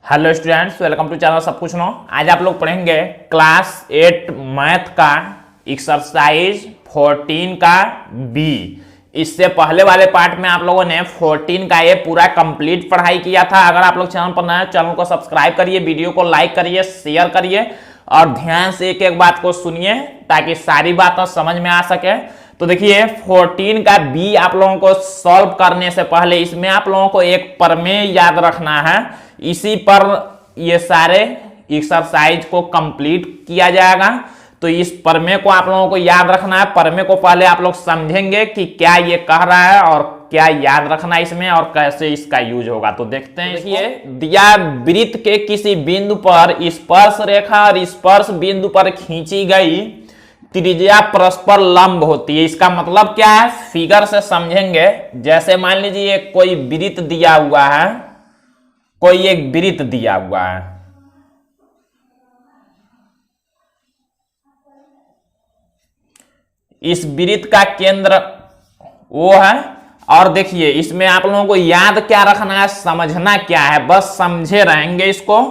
Hello students, welcome to channel सब कुछ no. आज आप लोग पढ़ेंगे क्लास 8 मैथ का एक्सरसाइज 14 का बी। इससे पहले वाले पार्ट में आप लोगों ने 14 का ये पूरा कंप्लीट पढ़ाई किया था। अगर आप लोग चैनल पर नए हैं, चैनल को सब्सक्राइब करिए, वीडियो को लाइक करिए, शेयर करिए और ध्यान से एक एक बात को सुनिए ताकि सारी बातें समझ में आ सके। तो देखिए 14 का बी आप लोगों को सॉल्व करने से पहले इसमें आप लोगों को एक प्रमेय याद रखना है। इसी पर ये सारे एक्सरसाइज को कंप्लीट किया जाएगा। तो इस प्रमेय को आप लोगों को याद रखना है। प्रमेय को पहले आप लोग समझेंगे कि क्या ये कह रहा है और क्या याद रखना है इसमें और कैसे इसका यूज होगा। तो देखते हैं। देखिए दिया वृत्त के किसी बिंदु पर स्पर्श रेखा और स्पर्श बिंदु पर खींची गई त्रिज्या परस्पर लंब होती है। इसका मतलब क्या है फिगर से समझेंगे। जैसे मान लीजिए कोई वृत्त दिया हुआ है, कोई एक वृत्त दिया हुआ है, इस वृत्त का केंद्र वो है। और देखिए इसमें आप लोगों को याद क्या रखना है, समझना क्या है, बस समझे रहेंगे इसको।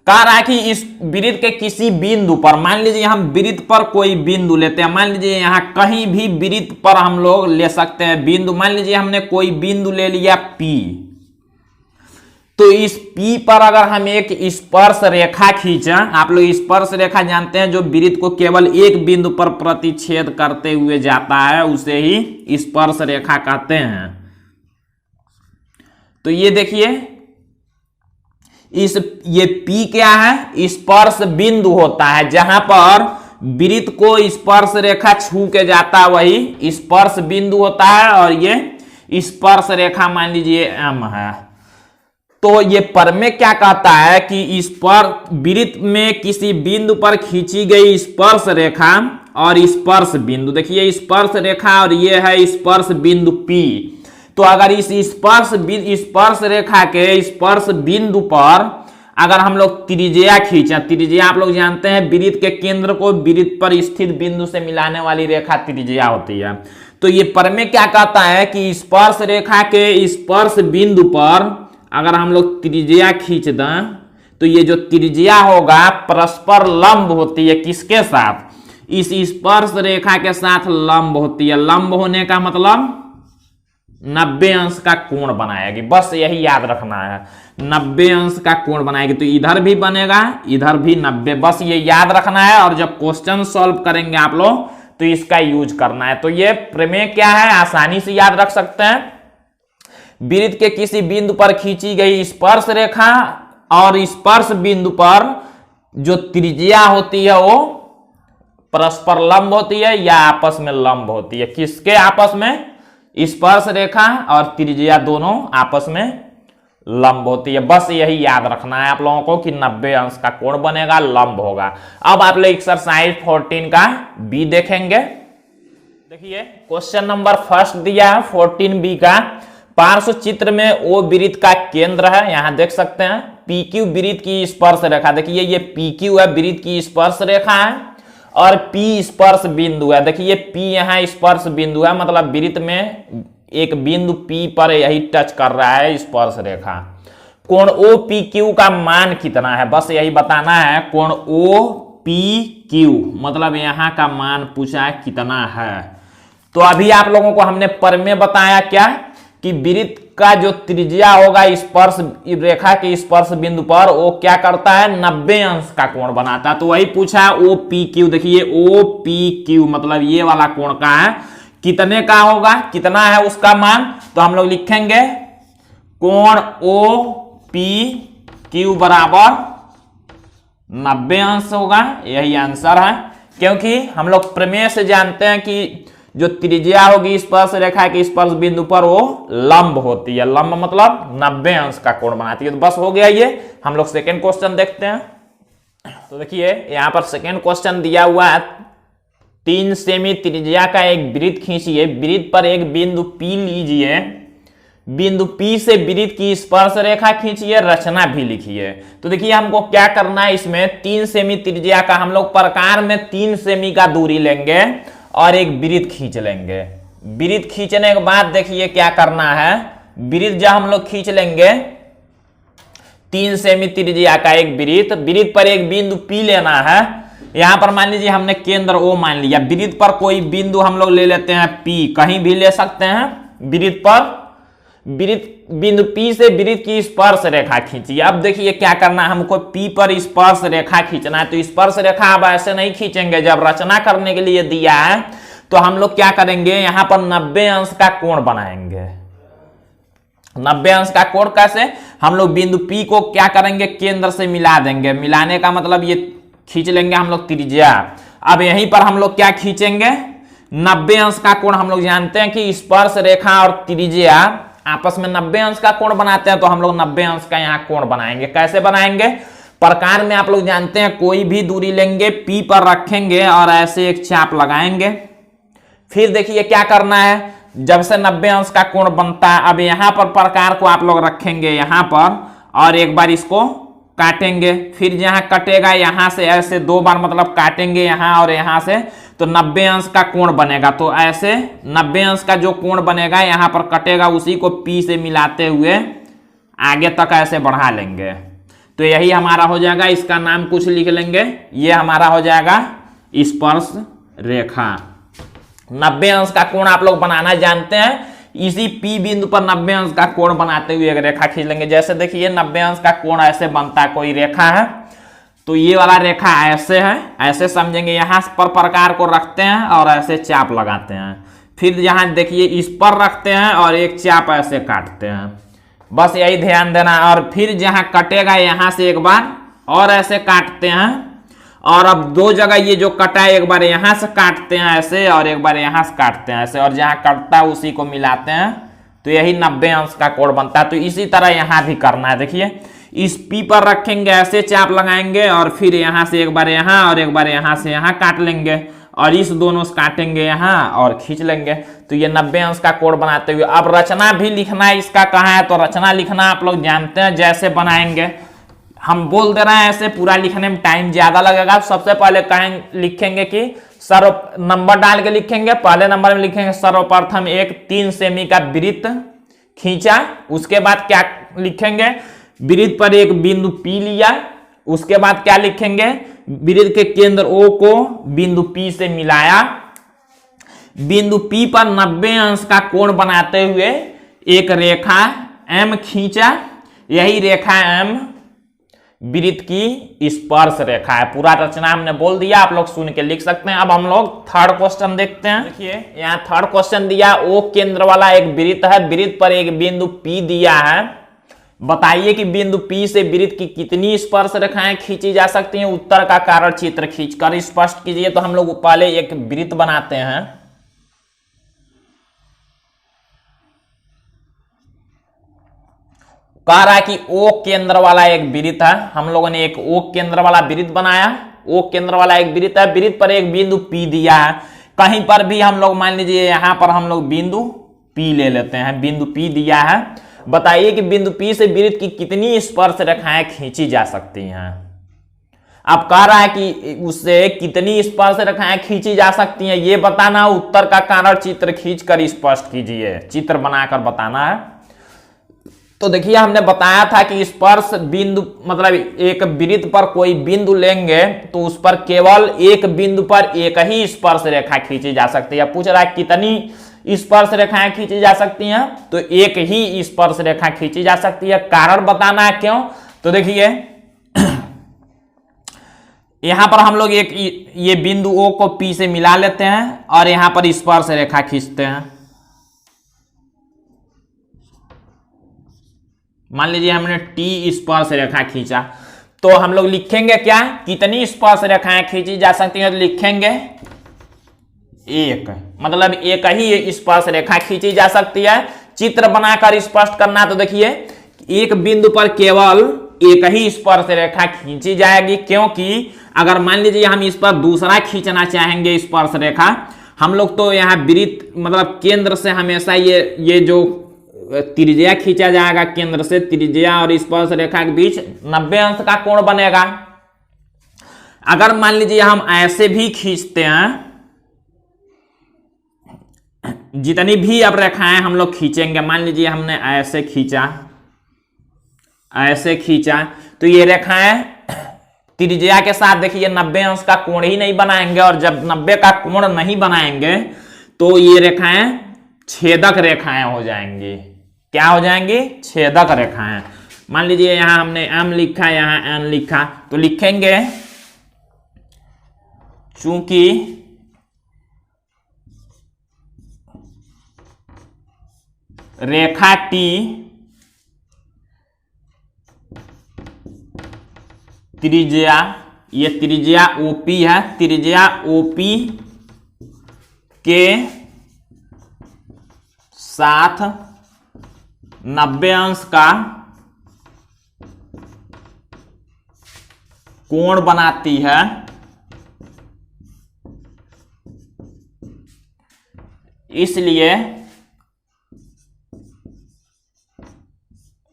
कह रहा है कि इस वृत्त के किसी बिंदु पर, मान लीजिए हम वृत्त पर कोई बिंदु लेते हैं, मान लीजिए यहां कहीं भी वृत्त पर हम लोग ले सकते हैं बिंदु। मान लीजिए हमने कोई बिंदु ले लिया P, तो इस P पर अगर हम एक स्पर्श रेखा खींचा, आप लोग स्पर्श रेखा जानते हैं, जो वृत्त को केवल एक बिंदु पर प्रतिच्छेद करते हुए जाता है उसे ही स्पर्श रेखा कहते हैं। तो ये देखिए ये P क्या है, स्पर्श बिंदु होता है। जहां पर वृत्त को स्पर्श रेखा छू के जाता है वही स्पर्श बिंदु होता है। और ये स्पर्श रेखा मान लीजिए M है। तो ये प्रमेय क्या कहता है कि वृत्त में किसी बिंदु पर खींची गई स्पर्श रेखा और स्पर्श बिंदु, देखिए स्पर्श रेखा और ये है स्पर्श बिंदु P। तो अगर इस स्पर्श रेखा के स्पर्श बिंदु पर अगर हम लोग त्रिज्या खींचे, त्रिज्या आप लोग जानते हैं वृत्त के केंद्र को वृत्त पर स्थित बिंदु से मिलाने वाली रेखा त्रिज्या होती है। तो ये प्रमेय क्या कहता है कि स्पर्श रेखा के स्पर्श बिंदु पर अगर हम लोग त्रिज्या खींच दें तो ये जो त्रिज्या होगा परस्पर लंब होती है। किसके साथ? इस स्पर्श रेखा के साथ लंब होती है। लंब होने का मतलब 90 अंश का कोण बनाएगी। बस यही याद रखना है, 90 अंश का कोण बनाएगी। तो इधर भी बनेगा, इधर भी 90, बस ये याद रखना है। और जब क्वेश्चन सॉल्व करेंगे आप लोग तो इसका यूज करना है। तो ये प्रमेय क्या है, आसानी से याद रख सकते हैं। वृत्त के किसी बिंदु पर खींची गई स्पर्श रेखा और स्पर्श बिंदु पर जो त्रिज्या होती है वो परस्पर लंब होती है या आपस में लंब होती है। किसके आपस में? स्पर्श रेखा और त्रिज्या दोनों आपस में लंब होती है। बस यही याद रखना है आप लोगों को कि 90 अंश का कोण बनेगा, लंब होगा। अब आप लोग एक्सरसाइज 14 का बी देखेंगे। देखिए क्वेश्चन नंबर फर्स्ट दिया है 14B का। पार्श्व चित्र में ओ वृत्त का केंद्र है, यहां देख सकते हैं PQ वृत्त की स्पर्श रेखा। देखिए ये PQ है, वृत्त की स्पर्श रेखा है और P स्पर्श बिंदु है। देखिए P यहाँ स्पर्श बिंदु है, मतलब वृत्त में एक बिंदु P पर यही टच कर रहा है स्पर्श रेखा। कोण OPQ का मान कितना है, बस यही बताना है। कोण OPQ मतलब यहाँ का मान पूछा है कितना है। तो अभी आप लोगों को हमने प्रमेय बताया क्या कि वृत्त का जो त्रिज्या होगा स्पर्श रेखा के स्पर्श बिंदु पर वो क्या करता है, 90 अंश का कोण बनाता है। तो वही पूछा है OPQ। देखिए OPQ मतलब ये वाला कोण का है, कितने का होगा, कितना है उसका मान। तो हम लोग लिखेंगे कोण OPQ बराबर 90 अंश होगा। यही आंसर है, क्योंकि हम लोग प्रमेय से जानते हैं कि जो त्रिज्या होगी स्पर्श रेखा के स्पर्श बिंदु पर वो लंब होती है। लंब मतलब 90 अंश का कोण बनाती है। तो बस हो गया ये। हम लोग सेकेंड क्वेश्चन देखते हैं। तो देखिए यहां पर सेकेंड क्वेश्चन दिया हुआ है 3 सेमी त्रिज्या का एक वृत्त खींचिए। वृत्त पर एक बिंदु P लीजिए, बिंदु P से वृत्त की स्पर्श रेखा खींचिए, रचना भी लिखिए। तो देखिए हमको क्या करना है, इसमें 3 सेमी त्रिज्या का हम लोग प्रकार में 3 सेमी का दूरी लेंगे और एक वृत्त खींच लेंगे। वृत्त खींचने के बाद देखिए क्या करना है, वृत्त जब हम लोग खींच लेंगे 3 सेमी त्रिज्या का एक वृत्त, वृत्त पर एक बिंदु P लेना है। यहां पर मान लीजिए हमने केंद्र O मान लिया, वृत्त पर कोई बिंदु हम लोग ले लेते हैं P, कहीं भी ले सकते हैं। वृत्त पर बिंदु P से वृत्त की स्पर्श रेखा खींचिए। अब देखिए क्या करना है, हमको P पर स्पर्श रेखा खींचना है। तो स्पर्श रेखा अब ऐसे नहीं खींचेंगे, जब रचना करने के लिए दिया है तो हम लोग क्या करेंगे, यहां पर 90 अंश का कोण बनाएंगे। 90 अंश का कोण कैसे, हम लोग बिंदु P को क्या करेंगे, केंद्र से मिला देंगे। मिलाने का मतलब ये खींच लेंगे हम लोग त्रिज्या। अब यहीं पर हम लोग क्या खींचेंगे, 90 अंश का कोण। हम लोग जानते हैं कि स्पर्श रेखा और त्रिज्या आपस में 90 अंश का कोण बनाते हैं, तो हम लोग 90 अंश का यहाँ कोण बनाएंगे। कैसे बनाएंगे, प्रकार में आप लोग जानते हैं, कोई भी दूरी लेंगे, P पर रखेंगे और ऐसे एक चाप लगाएंगे। फिर देखिए क्या करना है, जब से 90 अंश का कोण बनता है, अब यहाँ पर प्रकार को आप लोग रखेंगे यहाँ पर और एक बार इसको काटेंगे। फिर जहाँ कटेगा यहाँ से ऐसे 2 बार मतलब काटेंगे यहाँ और यहाँ से, तो 90 अंश का कोण बनेगा। तो ऐसे 90 अंश का जो कोण बनेगा यहाँ पर कटेगा, उसी को P से मिलाते हुए आगे तक ऐसे बढ़ा लेंगे। तो यही हमारा हो जाएगा, इसका नाम कुछ लिख लेंगे, ये हमारा हो जाएगा स्पर्श रेखा। 90 अंश का कोण आप लोग बनाना जानते हैं, इसी P बिंदु पर 90 अंश का कोण बनाते हुए एक रेखा खींच लेंगे। जैसे देखिए 90 अंश का कोण ऐसे बनता है, कोई रेखा है तो ये वाला रेखा ऐसे है, ऐसे समझेंगे। यहाँ पर प्रकार को रखते हैं और ऐसे चाप लगाते हैं। फिर यहाँ देखिए इस पर रखते हैं और एक चाप ऐसे काटते हैं, बस यही ध्यान देना। और फिर जहाँ कटेगा यहाँ से एक बार और ऐसे काटते हैं, और अब 2 जगह ये जो कटा है, एक बार यहाँ से काटते हैं ऐसे और एक बार यहाँ से काटते हैं ऐसे, और जहाँ कटता है उसी को मिलाते हैं, तो यही 90 अंश का कोण बनता है। तो इसी तरह यहाँ भी करना है। देखिए इस P पर रखेंगे, ऐसे चाप लगाएंगे और फिर यहाँ से एक बार यहाँ और एक बार यहाँ से यहाँ काट लेंगे, और इस दोनों से काटेंगे यहाँ और खींच लेंगे। तो ये 90 अंश का कोण बनाते हुए अब रचना भी लिखना है इसका कहाँ है, तो रचना लिखना आप लोग जानते हैं, जैसे बनाएंगे हम बोल दे रहे हैं, ऐसे पूरा लिखने में टाइम ज्यादा लगेगा। सबसे पहले कहें लिखेंगे कि सर्व नंबर डाल के लिखेंगे। पहले नंबर में लिखेंगे सर्वप्रथम एक 3 सेमी का वृत्त खींचा। उसके बाद क्या लिखेंगे, वृत्त पर एक बिंदु P लिया। उसके बाद क्या लिखेंगे, वृत्त के केंद्र O को बिंदु P से मिलाया। बिंदु P पर 90 अंश का कोण बनाते हुए एक रेखा M खींचा। यही रेखा M वृत्त की स्पर्श रेखा है। पूरा रचना हमने बोल दिया, आप लोग सुन के लिख सकते हैं। अब हम लोग थर्ड क्वेश्चन देखते हैं। देखिए यहाँ थर्ड क्वेश्चन दिया, O केंद्र वाला एक वृत्त है, वृत्त पर एक बिंदु P दिया है। बताइए कि बिंदु P से वृत्त की कितनी स्पर्श रेखाएं खींची जा सकती हैं। उत्तर का कारण चित्र खींचकर स्पष्ट कीजिए। तो हम लोग पहले एक वृत्त बनाते हैं। कह रहा है कि O केंद्र वाला एक वृत्त है। हम लोगों ने एक O केंद्र वाला वृत्त बनाया। O केंद्र वाला एक वृत्त है, वृत्त पर एक बिंदु P दिया है। कहीं पर भी हम लोग मान लीजिए यहां पर हम लोग बिंदु P ले लेते हैं, बिंदु P दिया है। बताइए कि बिंदु P से वृत्त की कितनी स्पर्श रेखाएं खींची जा सकती हैं। अब कह रहा है कि उससे कितनी स्पर्श रेखाएं खींची जा सकती हैं, ये बताना। उत्तर का कारण चित्र खींचकर स्पष्ट कीजिए, चित्र बनाकर बताना है। तो देखिए हमने बताया था कि स्पर्श बिंदु मतलब एक वृत्त पर कोई बिंदु लेंगे तो उस पर केवल एक बिंदु पर एक ही स्पर्श रेखा खींची जा सकती है। पूछ रहा है कितनी स्पर्श रेखाएं खींची जा सकती हैं, तो एक ही स्पर्श रेखा खींची जा सकती है। कारण बताना है क्यों। तो देखिए यहां पर हम लोग एक ये बिंदु O को P से मिला लेते हैं और यहां पर स्पर्श रेखा खींचते हैं। मान लीजिए हमने T स्पर्श रेखा खींचा, तो हम लोग लिखेंगे क्या, कितनी स्पर्श रेखाएं खींची जा सकती हैं। तो लिखेंगे एक, मतलब एक ही स्पर्श रेखा खींची जा सकती है। चित्र बनाकर स्पष्ट करना। तो देखिए एक बिंदु पर केवल एक ही स्पर्श रेखा खींची जाएगी, क्योंकि अगर मान लीजिए हम इस पर दूसरा खींचना चाहेंगे स्पर्श रेखा, हम लोग तो यहाँ वृत्त मतलब केंद्र से हमेशा ये जो त्रिज्या खींचा जाएगा, केंद्र से त्रिज्या और स्पर्श रेखा के बीच 90 अंश का कोण बनेगा। अगर मान लीजिए हम ऐसे भी खींचते हैं, जितनी भी अब रेखाएं हम लोग खींचेंगे, मान लीजिए हमने ऐसे खींचा, ऐसे खींचा तो ये रेखाएं त्रिज्या के साथ देखिए 90 अंश का कोण ही नहीं बनाएंगे, और जब 90 का कोण नहीं बनाएंगे तो ये रेखाएं छेदक रेखाएं हो जाएंगी। क्या हो जाएंगी? छेदक रेखाएं। मान लीजिए यहां हमने m लिखा, यहां n लिखा, तो लिखेंगे चूंकि रेखा T त्रिज्या, ये त्रिज्या OP है, त्रिज्या OP के साथ 90 अंश का कोण बनाती है, इसलिए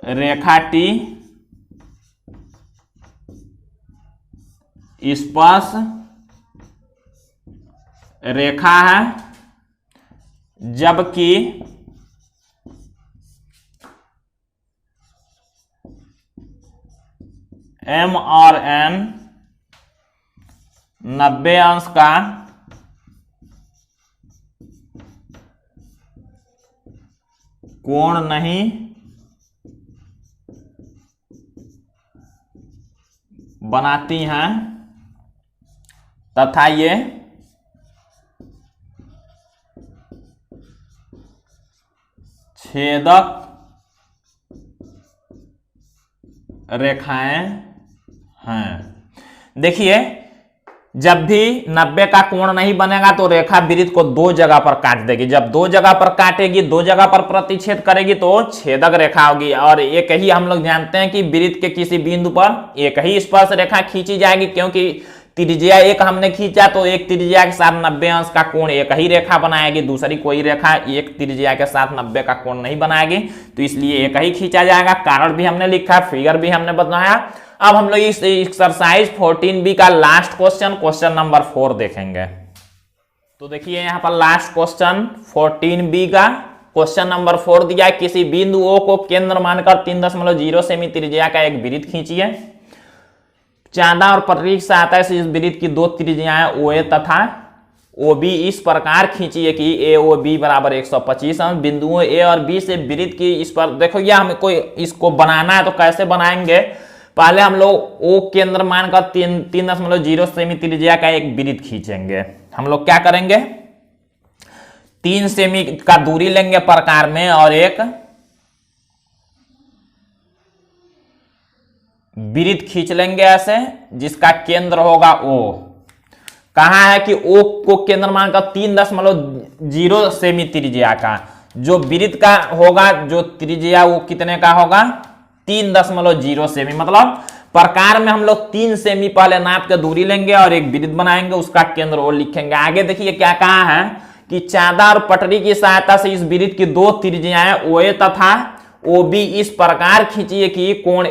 रेखा T स्पर्श रेखा है, जबकि M और N 90 अंश का कोण नहीं बनाती हैं तथा ये छेदक रेखाएं हैं। देखिए जब भी 90 का कोण नहीं बनेगा तो रेखा वृत्त को दो जगह पर काट देगी। जब दो जगह पर काटेगी, दो जगह पर प्रतिच्छेद करेगी तो छेदक रेखा होगी। और एक ही हम लोग जानते हैं कि वृत्त के किसी बिंदु पर एक ही स्पर्श रेखा खींची जाएगी, क्योंकि त्रिज्या एक हमने खींचा तो एक त्रिज्या के साथ 90 अंश का कोण एक ही रेखा बनाएगी, दूसरी कोई रेखा एक त्रिज्या के साथ 90 का कोण नहीं बनाएगी, तो इसलिए एक ही खींचा जाएगा। कारण भी हमने लिखा, फिगर भी हमने बताया। अब हम लोग इस एक्सरसाइज 14B का लास्ट क्वेश्चन नंबर 4 देखेंगे। तो देखिए यहाँ पर लास्ट क्वेश्चन 14B का क्वेश्चन नंबर 4 दिया है। किसी बिंदु O को केंद्र मानकर 3.0 सेमी त्रिज्या का एक वृत्त खींचिए। चांदा और पटरी की सहायता से इस वृत्त की दो त्रिज्याएं OA तथा OB इस प्रकार खींचिए कि AOB बराबर 125 अंश। बिंदुओं A और B से वृत्त की इस पर देखो, यह हमें कोई इसको बनाना है तो कैसे बनाएंगे। पहले हम लोग O केंद्र मानकर 3.0 सेमी त्रिज्या का एक वृत्त खींचेंगे। हम लोग क्या करेंगे, 3 सेमी का दूरी लेंगे प्रकार में और एक वृत्त खींच लेंगे ऐसे, जिसका केंद्र होगा O। कहा है कि O को केंद्र मानकर 3.0 सेमी त्रिज्या का जो वृत्त का होगा, जो त्रिज्या वो कितने का होगा, 3.0 सेमी। मतलब प्रकार में हम लोग 3 सेमी पहले नाप के दूरी लेंगे और एक वृत्त बनाएंगे, उसका केंद्र O लिखेंगे। आगे देखिए क्या कहा है कि चांदा और पटरी की सहायता से इस वृत्त की दो त्रिज्याएं OA तथा OB इस प्रकार खींचिए कि कोण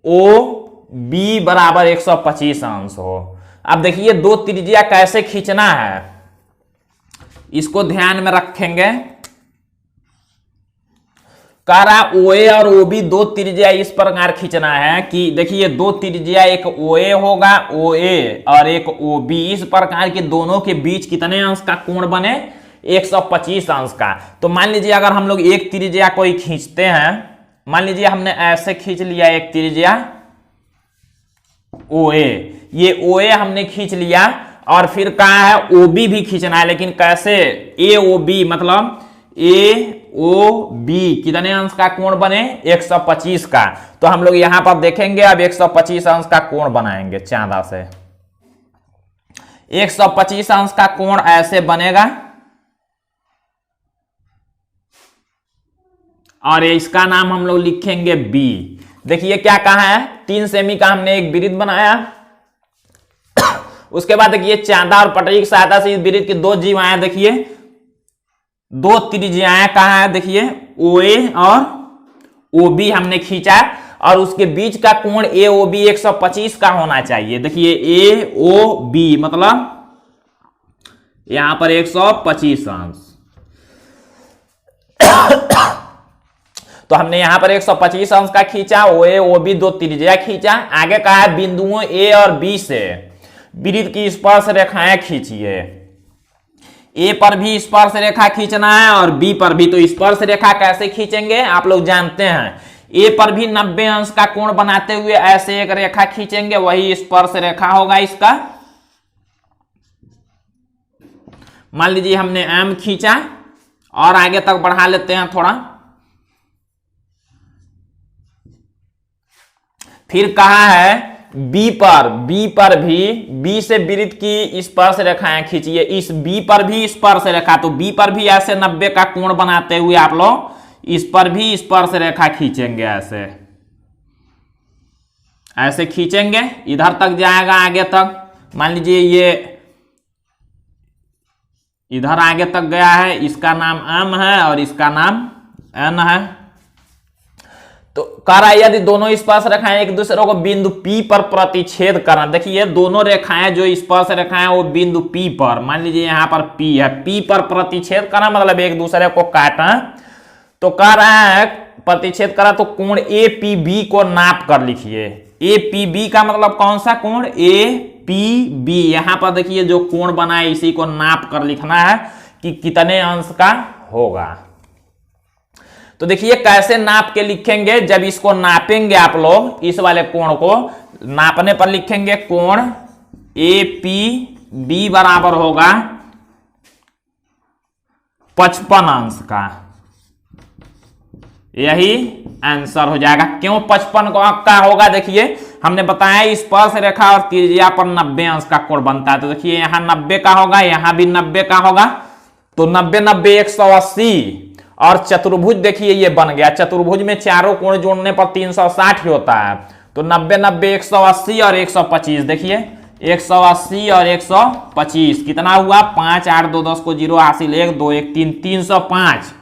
AOB बराबर 125 अंश हो। अब देखिए दो त्रिज्या कैसे खींचना है, इसको ध्यान में रखेंगे। कह रहा OA और OB दो त्रिज्या इस प्रकार खींचना है कि देखिए दो त्रिज्या, एक OA होगा OA और एक OB, इस प्रकार के दोनों के बीच कितने अंश का कोण बने, 125 अंश का। तो मान लीजिए अगर हम लोग एक त्रिज्या कोई खींचते हैं, मान लीजिए हमने ऐसे खींच लिया एक त्रिज्या OA, ये OA हमने खींच लिया और फिर कहा है OB भी खींचना है, लेकिन कैसे, AOB मतलब AOB कितने अंश का कोण बने, 125 का। तो हम लोग यहां पर देखेंगे, अब 125 अंश का कोण बनाएंगे चांदा से। 125 अंश का कोण ऐसे बनेगा और इसका नाम हम लोग लिखेंगे B। देखिए क्या कहा है, 3 सेमी का हमने एक वृत्त बनाया। उसके बाद देखिए चांदा और पटरी की सहायता से इस वृत्त की दो जीवाएं, देखिए दो त्रिज्याएं कहा है, देखिए OA और OB हमने खींचा और उसके बीच का कोण AOB 125 का होना चाहिए। देखिए AOB मतलब यहां पर 125 अंश। तो हमने यहाँ पर 125 अंश का खींचा, ओ बी दो त्रिज्या खींचा। आगे कहा है बिंदुओं ए और बी से वृत्त की स्पर्श रेखाएं खींचिए। ए पर भी स्पर्श रेखा खींचना है और बी पर भी। तो स्पर्श रेखा कैसे खींचेंगे आप लोग जानते हैं। ए पर भी 90 अंश का कोण बनाते हुए ऐसे एक रेखा खींचेंगे, वही स्पर्श रेखा होगा इसका। मान लीजिए हमने एम खींचा और आगे तक बढ़ा लेते हैं थोड़ा। फिर कहा है बी पर भी बी से वृत्त की स्पर्श रेखाएं खींचिए। इस बी पर भी स्पर्श रेखा, तो बी पर भी ऐसे 90 का कोण बनाते हुए आप लोग इस पर भी स्पर्श रेखा खींचेंगे। ऐसे खींचेंगे, इधर तक जाएगा आगे तक। मान लीजिए ये इधर आगे तक गया है, इसका नाम एम है और इसका नाम एन है। तो कह रहा है यदि दोनों स्पर्श रेखाएं एक दूसरे को बिंदु P पर प्रतिच्छेद करें। देखिए दोनों रेखाएं जो स्पर्श रेखाएं वो बिंदु P पर, मान लीजिए यहां पर P है, P पर प्रतिच्छेद करें मतलब एक दूसरे को काटें। तो कह रहा है प्रतिच्छेद करा तो कोण APB को नाप कर लिखिए। APB का मतलब कौन सा कोण? APB। यहां पर देखिए जो कोण बना है इसी को नाप कर लिखना है कि कितने अंश का होगा। तो देखिए कैसे नाप के लिखेंगे। जब इसको नापेंगे आप लोग, इस वाले कोण को नापने पर लिखेंगे कोण APB बराबर होगा 55 अंश का। यही आंसर हो जाएगा। क्यों 55 का होगा? देखिए हमने बताया स्पर्श रेखा और त्रिज्या पर 90 अंश का कोण बनता है। तो देखिए यहां 90 का होगा, यहां भी 90 का होगा। तो 90 90 180 और चतुर्भुज देखिए ये बन गया। चतुर्भुज में चारों कोण जोड़ने पर 360 ही होता है। तो 90 90 180 और 125। देखिए 180 और 125 कितना हुआ? 5 8 2 10 को 0 हासिल 1 2 1 3 305।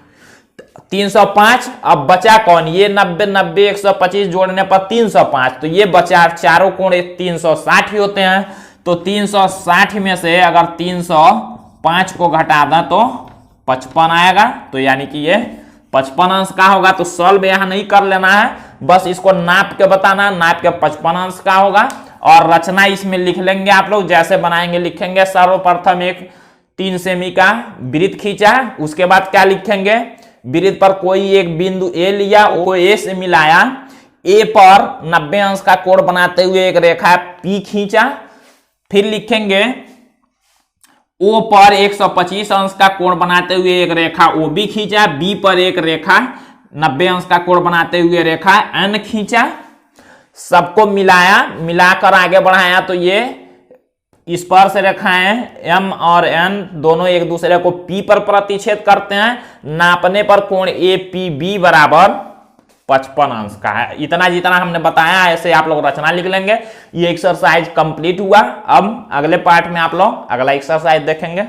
305। अब बचा कौन? ये 90 90 125 जोड़ने पर 305। तो ये बचा, चारों कोण 360 ही होते हैं। तो 360 में से अगर 305 को घटा दें तो 55 आएगा। तो यानी कि ये 55 अंश का होगा। तो सॉल्व यहां नहीं कर लेना है, बस इसको नाप के बताना, नाप के 55 अंश का होगा। और रचना इसमें लिख लेंगे आप लोग, जैसे बनाएंगे लिखेंगे। सर्वप्रथम एक 3 सेमी का वृत्त खींचा, उसके बाद क्या लिखेंगे? वृत्त पर कोई एक बिंदु ए लिया, वो ए से मिलाया, ए पर 90 अंश का कोण बनाते हुए एक रेखा P खींचा। फिर लिखेंगे O पर 125 अंश का कोण बनाते हुए एक रेखा OB खींचा। B पर एक रेखा 90 अंश का कोण बनाते हुए रेखा N खींचा। सबको मिलाया, मिलाकर आगे बढ़ाया तो ये स्पर्श रेखाएं M और N दोनों एक दूसरे को P पर प्रतिच्छेद करते हैं। नापने पर कोण APB बराबर 55 अंश का है। इतना जितना हमने बताया ऐसे आप लोग रचना लिख लेंगे। ये एक्सरसाइज कंप्लीट हुआ। अब अगले पार्ट में आप लोग अगला एक्सरसाइज देखेंगे।